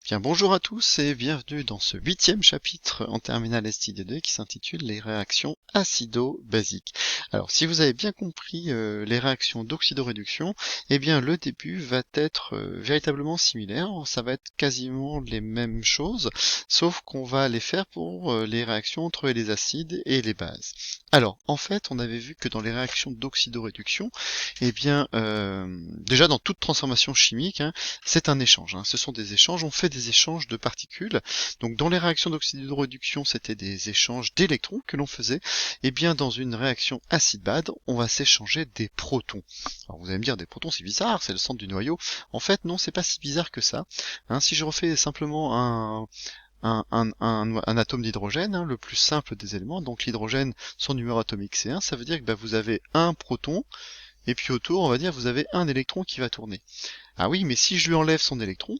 Bien, bonjour à tous et bienvenue dans ce 8e chapitre en terminale STD2 qui s'intitule les réactions acido-basiques. Alors, si vous avez bien compris les réactions d'oxydoréduction, eh bien le début va être véritablement similaire. Ça va être quasiment les mêmes choses, sauf qu'on va les faire pour les réactions entre les acides et les bases. Alors, en fait, on avait vu que dans les réactions d'oxydoréduction, eh bien, déjà dans toute transformation chimique, c'est un échange. Ce sont des échanges, on fait des échanges de particules. Donc dans les réactions d'oxydoréduction, c'était des échanges d'électrons que l'on faisait. Et bien dans une réaction acide-base, on va s'échanger des protons. Alors vous allez me dire, des protons c'est bizarre, c'est le centre du noyau. En fait non, c'est pas si bizarre que ça. Si je refais simplement un atome d'hydrogène, le plus simple des éléments, donc l'hydrogène, son numéro atomique c'est 1, ça veut dire que vous avez un proton, et puis autour, on va dire, vous avez un électron qui va tourner. Ah oui, mais si je lui enlève son électron,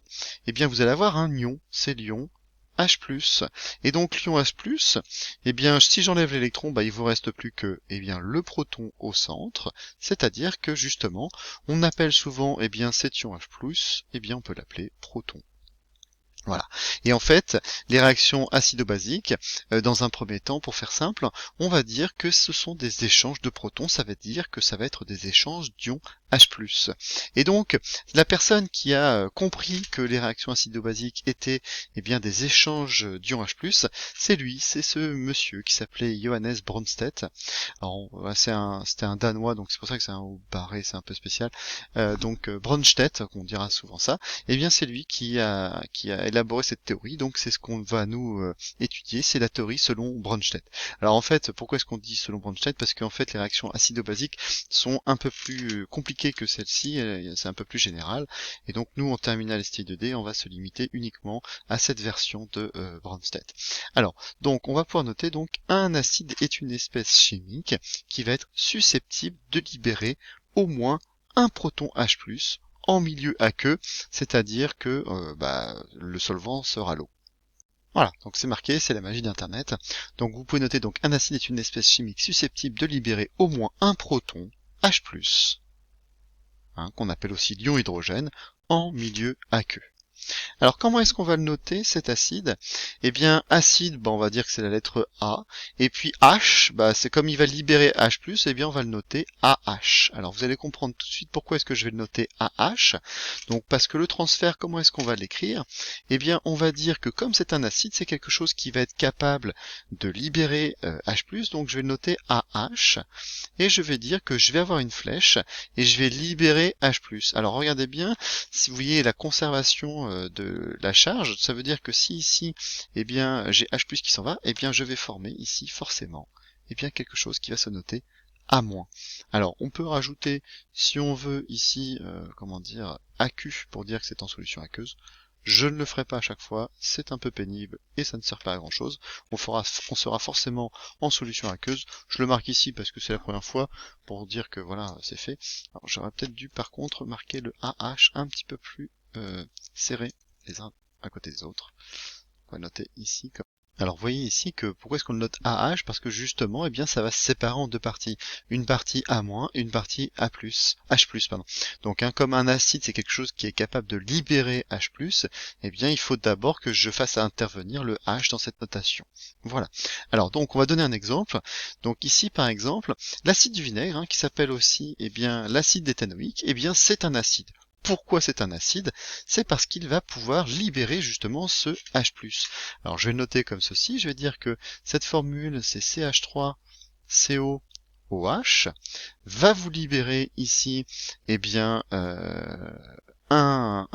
eh bien vous allez avoir un ion, c'est l'ion H+. Et donc l'ion H+, eh bien si j'enlève l'électron, il vous reste plus que le proton au centre, c'est-à-dire que justement, on appelle souvent cet ion H+, on peut l'appeler proton. Voilà. Et en fait, les réactions acido-basiques, dans un premier temps, pour faire simple, on va dire que ce sont des échanges de protons, ça veut dire que ça va être des échanges d'ions H+. Et donc, la personne qui a compris que les réactions acido-basiques étaient des échanges d'ions H+, c'est ce monsieur qui s'appelait Johannes Bronsted. Alors, c'était un Danois, donc c'est pour ça que c'est un haut barré, c'est un peu spécial. Bronsted, on dira souvent ça, c'est lui qui a élaboré cette théorie, donc c'est ce qu'on va nous étudier, c'est la théorie selon Bronsted. Alors en fait, pourquoi est-ce qu'on dit selon Bronsted? Parce qu'en fait les réactions acido-basiques sont un peu plus compliquées que celle-ci, c'est un peu plus général, et donc nous en terminale STI2D, on va se limiter uniquement à cette version de Bronsted. Alors, donc on va pouvoir noter donc un acide est une espèce chimique qui va être susceptible de libérer au moins un proton H+, en milieu aqueux, c'est-à-dire que le solvant sera l'eau. Voilà, donc c'est marqué, c'est la magie d'Internet. Donc vous pouvez noter, donc un acide est une espèce chimique susceptible de libérer au moins un proton H+, qu'on appelle aussi l'ion hydrogène, en milieu aqueux. Alors comment est-ce qu'on va le noter, cet acide? Eh bien, acide, on va dire que c'est la lettre A, et puis H, c'est comme il va libérer H+, on va le noter AH. Alors vous allez comprendre tout de suite pourquoi est-ce que je vais le noter AH. Donc parce que le transfert, comment est-ce qu'on va l'écrire? Eh bien, on va dire que comme c'est un acide, c'est quelque chose qui va être capable de libérer H+, donc je vais le noter AH, et je vais dire que je vais avoir une flèche, et je vais libérer H+. Alors regardez bien, si vous voyez la conservation de la charge, ça veut dire que si ici, j'ai H+ qui s'en va, je vais former ici forcément quelque chose qui va se noter A-. Alors on peut rajouter, si on veut ici, AQ pour dire que c'est en solution aqueuse. Je ne le ferai pas à chaque fois, c'est un peu pénible et ça ne sert pas à grand chose. On sera forcément en solution aqueuse. Je le marque ici parce que c'est la première fois pour dire que voilà, c'est fait. Alors j'aurais peut-être dû par contre marquer le AH un petit peu plus serré les uns à côté des autres. On va noter ici comme... Alors vous voyez ici que pourquoi est-ce qu'on le note AH? Parce que justement, ça va se séparer en deux parties. Une partie A- et une partie A+, H+, pardon. Donc comme un acide c'est quelque chose qui est capable de libérer H+, il faut d'abord que je fasse intervenir le H dans cette notation. Voilà. Alors donc on va donner un exemple. Donc ici par exemple, l'acide du vinaigre, qui s'appelle aussi l'acide éthanoïque, c'est un acide. Pourquoi c'est un acide? C'est parce qu'il va pouvoir libérer justement ce H+. Alors je vais le noter comme ceci, je vais dire que cette formule c'est CH3COOH va vous libérer ici un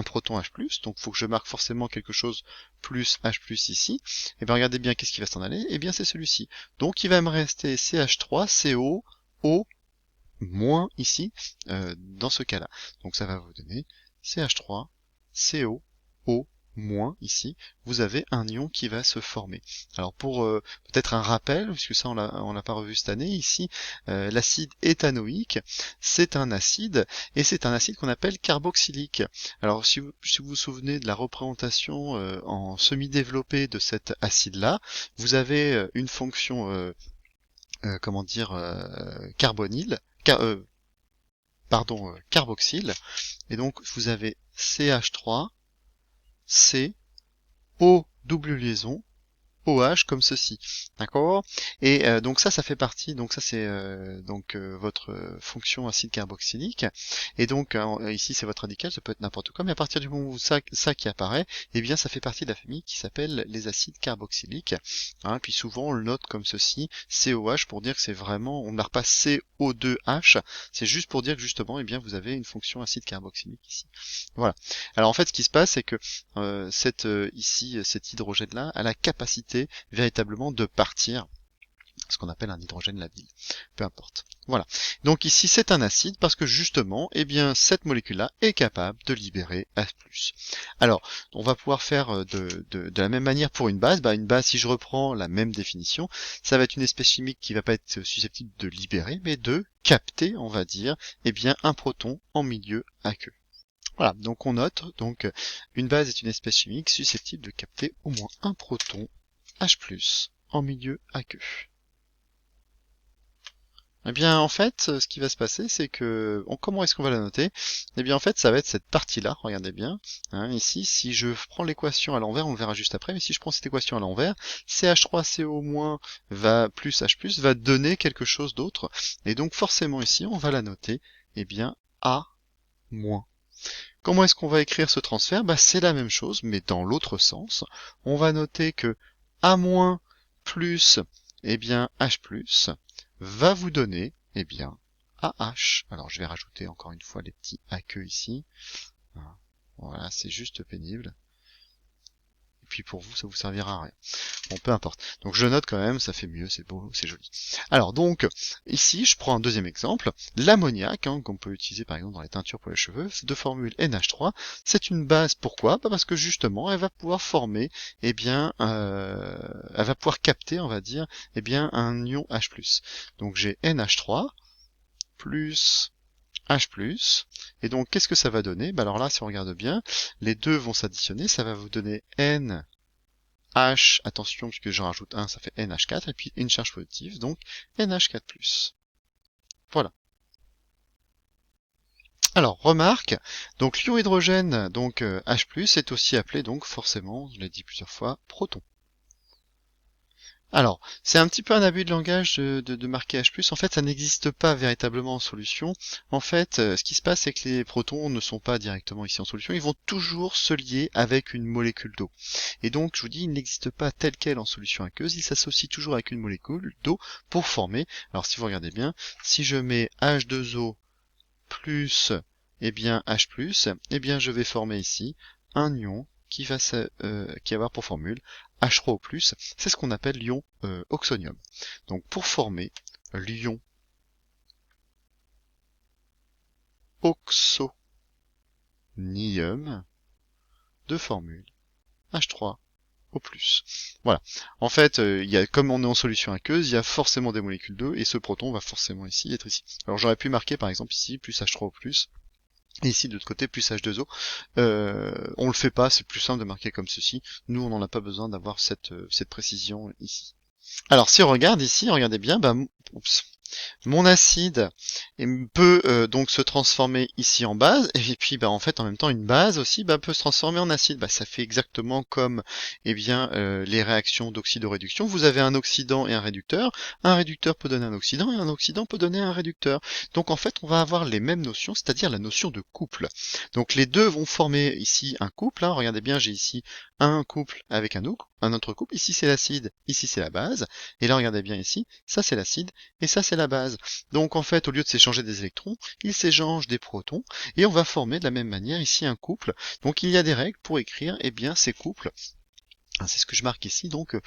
proton H+, donc il faut que je marque forcément quelque chose plus H+, ici. Et bien regardez bien qu'est-ce qui va s'en aller, c'est celui-ci. Donc il va me rester CH3COO moins ici, dans ce cas-là. Donc ça va vous donner CH3COO moins ici, vous avez un ion qui va se former. Alors pour peut-être un rappel, puisque ça on l'a pas revu cette année, ici l'acide éthanoïque, c'est un acide, et c'est un acide qu'on appelle carboxylique. Alors si vous vous souvenez de la représentation en semi-développé de cet acide-là, vous avez une fonction carbonyle, carboxyle, et donc vous avez CH3, C, O, double liaison, OH comme ceci, d'accord? Et donc ça fait partie, donc ça c'est votre fonction acide carboxylique, et donc ici c'est votre radical, ça peut être n'importe quoi, mais à partir du moment où ça qui apparaît, eh bien ça fait partie de la famille qui s'appelle les acides carboxyliques, hein, puis souvent on le note comme ceci, COH, pour dire que c'est vraiment, on ne marque pas CO2H, c'est juste pour dire que justement, eh bien vous avez une fonction acide carboxylique ici. Voilà. Alors en fait ce qui se passe, c'est que cet hydrogène-là a la capacité véritablement de partir, ce qu'on appelle un hydrogène labile, peu importe. Voilà. Donc ici c'est un acide parce que justement, eh bien cette molécule-là est capable de libérer H+. Alors, on va pouvoir faire de la même manière pour une base. Une base, si je reprends la même définition, ça va être une espèce chimique qui va pas être susceptible de libérer, mais de capter, on va dire, eh bien un proton en milieu aqueux. Voilà, donc on note, donc une base est une espèce chimique susceptible de capter au moins un proton H+, en milieu aqueux. Eh bien, en fait, ce qui va se passer, c'est que, comment est-ce qu'on va la noter? Eh bien, en fait, ça va être cette partie-là, regardez bien, hein, ici, si je prends l'équation à l'envers, on le verra juste après, mais si je prends cette équation à l'envers, CH3CO- va plus H+, va donner quelque chose d'autre, et donc forcément ici, on va la noter, eh bien, A-. Comment est-ce qu'on va écrire ce transfert? C'est la même chose, mais dans l'autre sens. On va noter que A- plus, eh bien, H+, va vous donner, eh bien, AH. Alors, je vais rajouter encore une fois les petits aqueux ici. Voilà, c'est juste pénible. Et puis pour vous, ça vous servira à rien. Bon, peu importe. Donc je note quand même, ça fait mieux, c'est beau, c'est joli. Alors donc, ici, je prends un deuxième exemple. L'ammoniac, hein, qu'on peut utiliser par exemple dans les teintures pour les cheveux, de formule NH3, c'est une base. Pourquoi? Parce que justement, elle va pouvoir former, eh bien, elle va pouvoir capter, on va dire, eh bien, un ion H+. Donc j'ai NH3 plus H+, et donc qu'est-ce que ça va donner? Alors là, si on regarde bien, les deux vont s'additionner, ça va vous donner N H, attention, puisque je rajoute 1, ça fait NH4, et puis une charge positive, donc NH4+. Voilà. Alors, remarque, donc l'ion hydrogène, donc H+, est aussi appelé, donc forcément, je l'ai dit plusieurs fois, proton. Alors, c'est un petit peu un abus de langage de marquer H+. En fait, ça n'existe pas véritablement en solution. En fait, ce qui se passe, c'est que les protons ne sont pas directement ici en solution. Ils vont toujours se lier avec une molécule d'eau. Et donc, je vous dis, il n'existe pas tel quel en solution aqueuse. Il s'associe toujours avec une molécule d'eau pour former. Alors, si vous regardez bien, si je mets H2O plus, eh bien, H+, eh bien, je vais former ici un ion qui va avoir pour formule H3O+, c'est ce qu'on appelle l'ion oxonium. Donc pour former l'ion oxonium de formule H3O+. Voilà. En fait, comme on est en solution aqueuse, il y a forcément des molécules d'eau et ce proton va forcément ici être ici. Alors j'aurais pu marquer par exemple ici plus H3O+, et ici de l'autre côté plus H2O. On le fait pas, c'est plus simple de marquer comme ceci. Nous on n'en a pas besoin d'avoir cette précision ici. Alors si on regarde ici, regardez bien, oups, mon acide peut donc se transformer ici en base, et puis en fait en même temps une base aussi peut se transformer en acide. Ça fait exactement comme les réactions d'oxydoréduction. Vous avez un oxydant et un réducteur peut donner un oxydant et un oxydant peut donner un réducteur. Donc en fait on va avoir les mêmes notions, c'est-à-dire la notion de couple. Donc les deux vont former ici un couple, hein. Regardez bien, j'ai ici un couple avec un autre couple, ici c'est l'acide, ici c'est la base, et là regardez bien ici, ça c'est l'acide, et ça c'est la base. Donc en fait, au lieu de s'échanger des électrons, ils s'échangent des protons, et on va former de la même manière ici un couple. Donc il y a des règles pour écrire ces couples. C'est ce que je marque ici, donc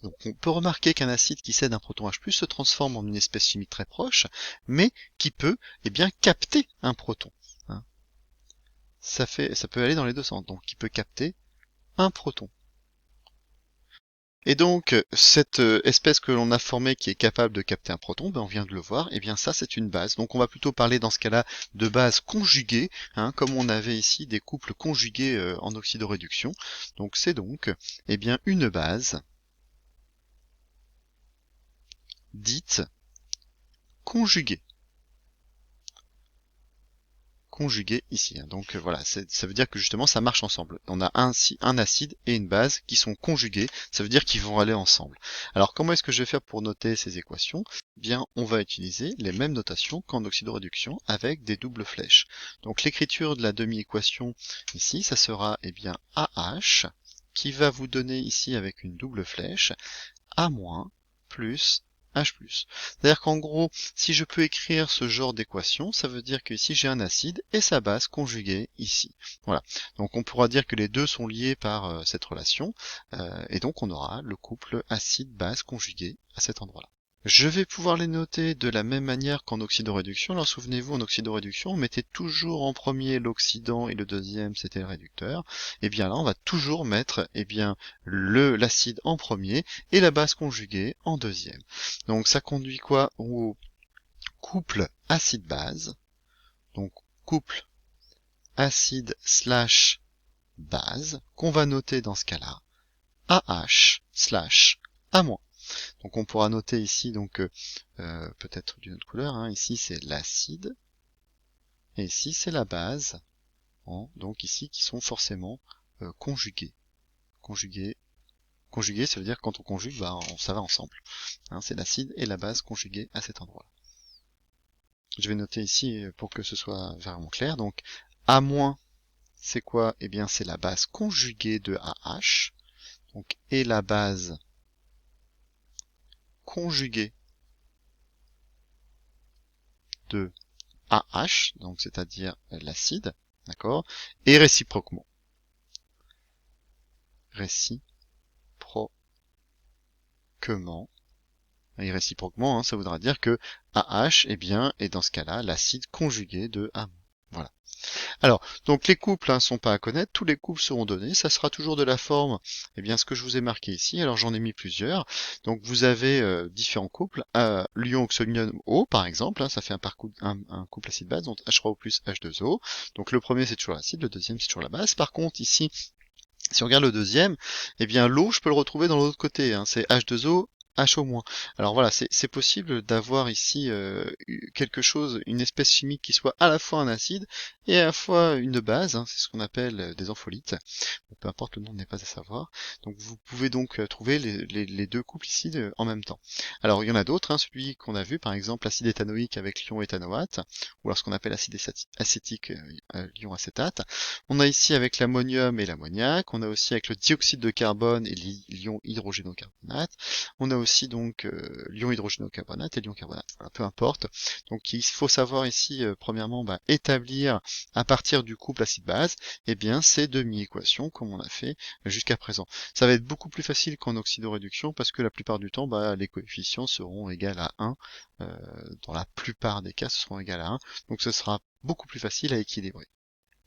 on peut remarquer qu'un acide qui cède un proton H+, se transforme en une espèce chimique très proche, mais qui peut capter un proton. Hein. Ça peut aller dans les deux sens, donc qui peut capter un proton. Et donc, cette espèce que l'on a formée qui est capable de capter un proton, on vient de le voir, et bien ça c'est une base. Donc on va plutôt parler dans ce cas-là de base conjuguée, hein, comme on avait ici des couples conjugués en oxydoréduction. Donc c'est donc une base dite conjuguée. conjugué ici. Donc voilà, ça veut dire que justement ça marche ensemble. On a un acide et une base qui sont conjugués, ça veut dire qu'ils vont aller ensemble. Alors comment est-ce que je vais faire pour noter ces équations? Eh bien, on va utiliser les mêmes notations qu'en oxydoréduction avec des doubles flèches. Donc l'écriture de la demi-équation ici, ça sera bien AH qui va vous donner ici avec une double flèche A- plus H+. C'est-à-dire qu'en gros, si je peux écrire ce genre d'équation, ça veut dire que ici j'ai un acide et sa base conjuguée ici. Voilà. Donc on pourra dire que les deux sont liés par cette relation, et donc on aura le couple acide-base conjugué à cet endroit-là. Je vais pouvoir les noter de la même manière qu'en oxydoréduction. Alors souvenez-vous, en oxydoréduction, on mettait toujours en premier l'oxydant et le deuxième c'était le réducteur. Et bien là, on va toujours mettre l'acide en premier et la base conjuguée en deuxième. Donc ça conduit quoi au couple acide-base. Donc couple acide/base qu'on va noter dans ce cas-là AH/A-. Donc on pourra noter ici peut-être d'une autre couleur, hein. Ici c'est l'acide et ici c'est la base, hein. Donc ici qui sont forcément conjugués. Conjugués, ça veut dire que quand on conjugue, ça va ensemble. Hein, c'est l'acide et la base conjugués à cet endroit. Je vais noter ici pour que ce soit vraiment clair. Donc A-, c'est quoi? Eh bien c'est la base conjuguée de AH. Donc et la base conjuguée de AH, donc c'est-à-dire l'acide, d'accord, et réciproquement. Et réciproquement, hein, ça voudra dire que AH, est dans ce cas-là l'acide conjugué de A-. Voilà. Alors, donc les couples sont pas à connaître, tous les couples seront donnés, ça sera toujours de la forme, ce que je vous ai marqué ici, alors j'en ai mis plusieurs. Donc vous avez différents couples, l'ion oxonium O par exemple, ça fait un couple acide-base, donc H3O plus H2O. Donc le premier c'est toujours l'acide, le deuxième c'est toujours la base. Par contre ici, si on regarde le deuxième, l'eau je peux le retrouver dans l'autre côté, c'est H2O, HO-. Alors voilà, c'est possible d'avoir ici quelque chose, une espèce chimique qui soit à la fois un acide et à la fois une base, c'est ce qu'on appelle des ampholites. Peu importe, le nom n'est pas à savoir. Donc vous pouvez donc trouver les deux couples ici en même temps. Alors il y en a d'autres, celui qu'on a vu par exemple l'acide éthanoïque avec l'ion éthanoate, ou alors ce qu'on appelle l'acide acétique, l'ion acétate. On a ici avec l'ammonium et l'ammoniac, on a aussi avec le dioxyde de carbone et l'ion hydrogénocarbonate, on a aussi donc l'ion hydrogénocarbonate et l'ion carbonate, voilà, peu importe. Donc il faut savoir ici premièrement établir à partir du couple acide-base ces demi-équations comme on a fait jusqu'à présent. Ça va être beaucoup plus facile qu'en oxydoréduction parce que la plupart du temps les coefficients seront égaux à 1, dans la plupart des cas ce seront égaux à 1, donc ce sera beaucoup plus facile à équilibrer.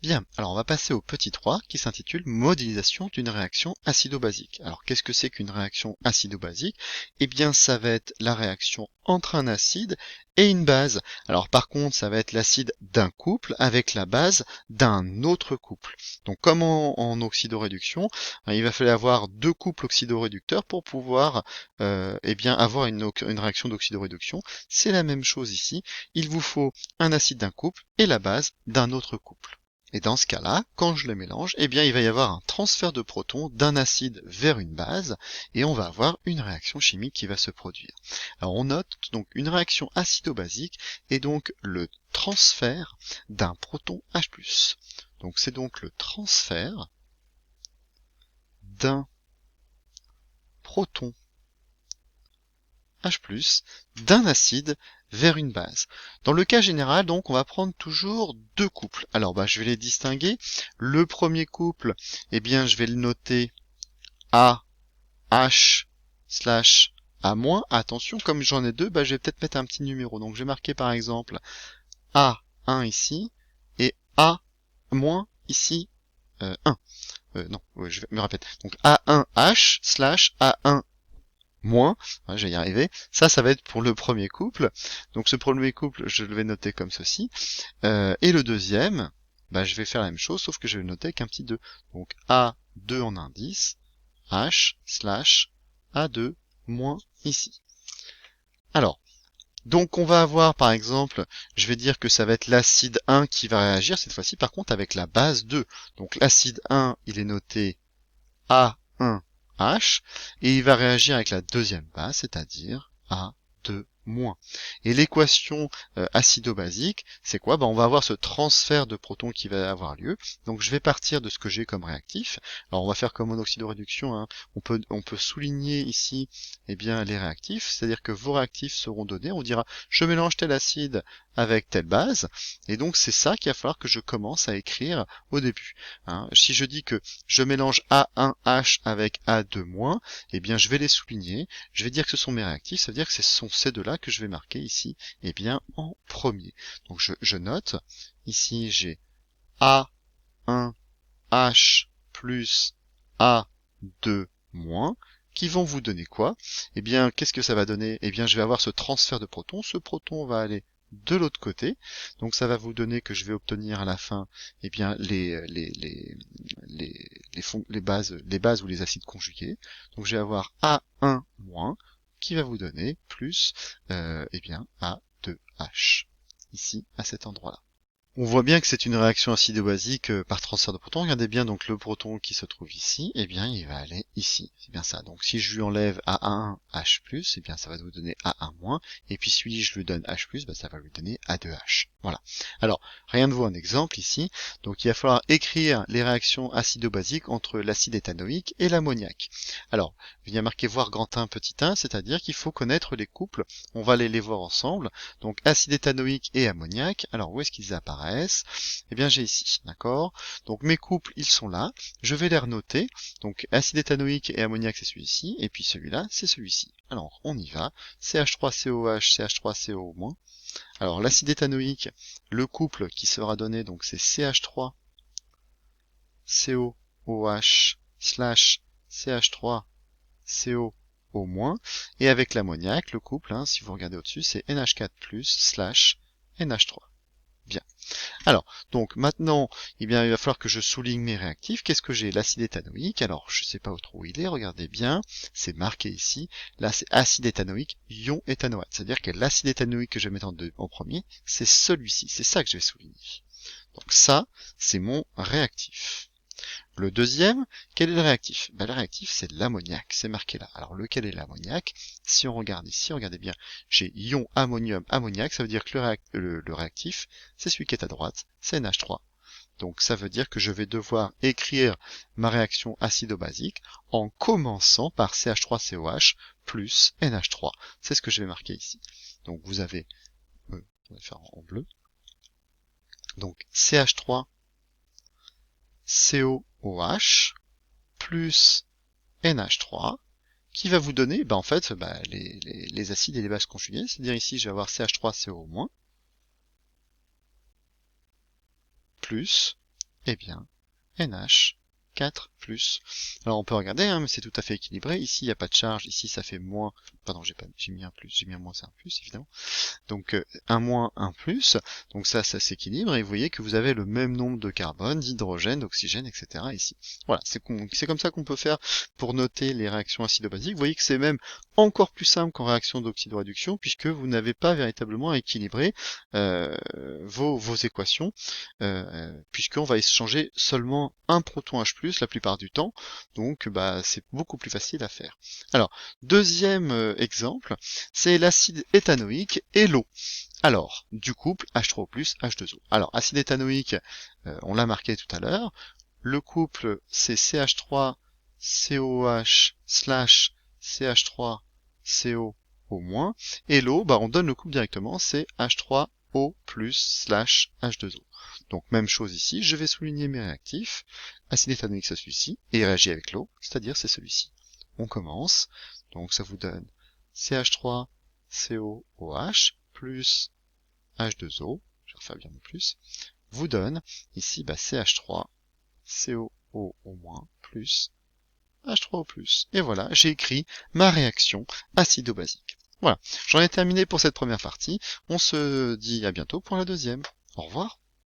Bien, alors on va passer au petit 3 qui s'intitule modélisation d'une réaction acido-basique. Alors qu'est-ce que c'est qu'une réaction acido-basique? Eh bien ça va être la réaction entre un acide et une base. Alors par contre ça va être l'acide d'un couple avec la base d'un autre couple. Donc comme en oxydoréduction, il va falloir avoir deux couples oxydoréducteurs pour pouvoir avoir une réaction d'oxydoréduction. C'est la même chose ici, il vous faut un acide d'un couple et la base d'un autre couple. Et dans ce cas-là, quand je les mélange, il va y avoir un transfert de protons d'un acide vers une base, et on va avoir une réaction chimique qui va se produire. Alors on note donc une réaction acido-basique et donc le transfert d'un proton H+. Donc c'est donc le transfert d'un proton H+, d'un acide vers une base. Dans le cas général, donc, on va prendre toujours deux couples. Alors, je vais les distinguer. Le premier couple, je vais le noter A, H, slash A-. Attention, comme j'en ai deux, je vais peut-être mettre un petit numéro. Donc, je vais marquer par exemple A1 ici et A- ici 1. Non, je me répète. Donc, A1H slash A1 moins, je vais y arriver. Ça va être pour le premier couple. Donc ce premier couple, je le vais noter comme ceci. Et le deuxième, je vais faire la même chose, sauf que je vais le noter avec un petit 2. Donc A2 en indice, H slash A2 moins ici. Alors, Donc on va avoir par exemple, je vais dire que ça va être l'acide 1 qui va réagir, cette fois-ci par contre avec la base 2. Donc l'acide 1, il est noté A1H, et il va réagir avec la deuxième base, c'est-à-dire A2-. Et l'équation acido-basique, c'est quoi? On va avoir ce transfert de protons qui va avoir lieu. Donc je vais partir de ce que j'ai comme réactif. Alors on va faire comme en oxydoréduction, hein. On peut souligner ici eh bien, les réactifs, c'est-à-dire que vos réactifs seront donnés. On dira je mélange tel acide avec telle base, et donc c'est ça qu'il va falloir que je commence à écrire au début. Hein. Si je dis que je mélange A1H avec A2-, eh bien je vais les souligner, je vais dire que ce sont mes réactifs, ça veut dire que ce sont ces deux-là que je vais marquer ici, eh bien en premier. Donc je note, ici j'ai A1H plus A2-, qui vont vous donner quoi? Eh bien, qu'est-ce que ça va donner? Eh bien, je vais avoir ce transfert de protons. Ce proton va aller de l'autre côté. Donc, ça va vous donner que je vais obtenir à la fin, eh bien, les bases ou les acides conjugués. Donc, je vais avoir A1- qui va vous donner plus, eh bien, A2H. Ici, à cet endroit-là. On voit bien que c'est une réaction acido-basique par transfert de protons. Regardez bien donc le proton qui se trouve ici, eh bien il va aller ici. C'est bien ça. Donc si je lui enlève A1H+, eh bien ça va vous donner A1-, et puis si je lui donne H+, ça va lui donner A2H. Voilà. Alors, rien de vous un exemple ici. Donc il va falloir écrire les réactions acido-basiques entre l'acide éthanoïque et l'ammoniac. Alors, il y a marqué voir grand 1 petit 1, c'est-à-dire qu'il faut connaître les couples. On va les voir ensemble. Donc acide éthanoïque et ammoniac. Alors où est-ce qu'ils apparaissent? Eh bien j'ai ici, d'accord? Donc mes couples, ils sont là, je vais les renoter. Donc acide éthanoïque et ammoniac, c'est celui-ci, et puis celui-là, c'est celui-ci. Alors on y va, CH3COH, CH3CO-. Alors l'acide éthanoïque, le couple qui sera donné, donc c'est CH3COOH slash CH3CO-, et avec l'ammoniac, le couple, hein, si vous regardez au-dessus, c'est NH4+ slash NH3. Bien. Alors, donc maintenant, eh bien, il va falloir que je souligne mes réactifs. Qu'est-ce que j'ai? L'acide éthanoïque. Alors, je ne sais pas trop où il est. Regardez bien. C'est marqué ici. Là, c'est acide éthanoïque, ion éthanoate. C'est-à-dire que l'acide éthanoïque que je vais mettre en premier, c'est celui-ci. C'est ça que je vais souligner. Donc ça, c'est mon réactif. Le deuxième, quel est le réactif? Le réactif, c'est l'ammoniac, c'est marqué là. Alors, lequel est l'ammoniac? Si on regarde ici, regardez bien, j'ai ion ammonium ammoniac, ça veut dire que le réactif, c'est celui qui est à droite, c'est NH3. Donc, ça veut dire que je vais devoir écrire ma réaction acido-basique en commençant par CH3COH plus NH3. C'est ce que je vais marquer ici. Donc, vous avez, on va faire en bleu, donc CH3 COOH plus NH3 qui va vous donner en fait les acides et les bases conjuguées. C'est-à-dire ici je vais avoir CH3CO- plus eh bien NH4+. Alors on peut regarder, hein, mais c'est tout à fait équilibré. Ici il n'y a pas de charge, ici ça fait moins. Pardon, j'ai mis un plus, j'ai mis un moins, c'est un plus évidemment. Donc un moins, un plus, donc ça s'équilibre, et vous voyez que vous avez le même nombre de carbone, d'hydrogène, d'oxygène, etc. ici. Voilà, c'est comme ça qu'on peut faire pour noter les réactions acido-basiques. Vous voyez que c'est même encore plus simple qu'en réaction d'oxydoréduction, puisque vous n'avez pas véritablement à équilibrer vos équations, puisqu'on va échanger seulement un proton H+, la plupart du temps, donc c'est beaucoup plus facile à faire. Alors, deuxième exemple, c'est l'acide éthanoïque et l'eau. Alors, du couple H3O+, H2O. Alors, acide éthanoïque, on l'a marqué tout à l'heure. Le couple, c'est CH3COH slash CH3CO au moins. Et l'eau, on donne le couple directement, c'est H3O slash H2O. Donc, même chose ici, je vais souligner mes réactifs. Acide éthanoïque, c'est celui-ci, et il réagit avec l'eau, c'est-à-dire c'est celui-ci. On commence, donc ça vous donne CH3COOH plus H2O, je vais refaire bien le plus, vous donne ici CH3COO plus H3O+. Et voilà, j'ai écrit ma réaction acido-basique. Voilà, j'en ai terminé pour cette première partie. On se dit à bientôt pour la deuxième. Au revoir.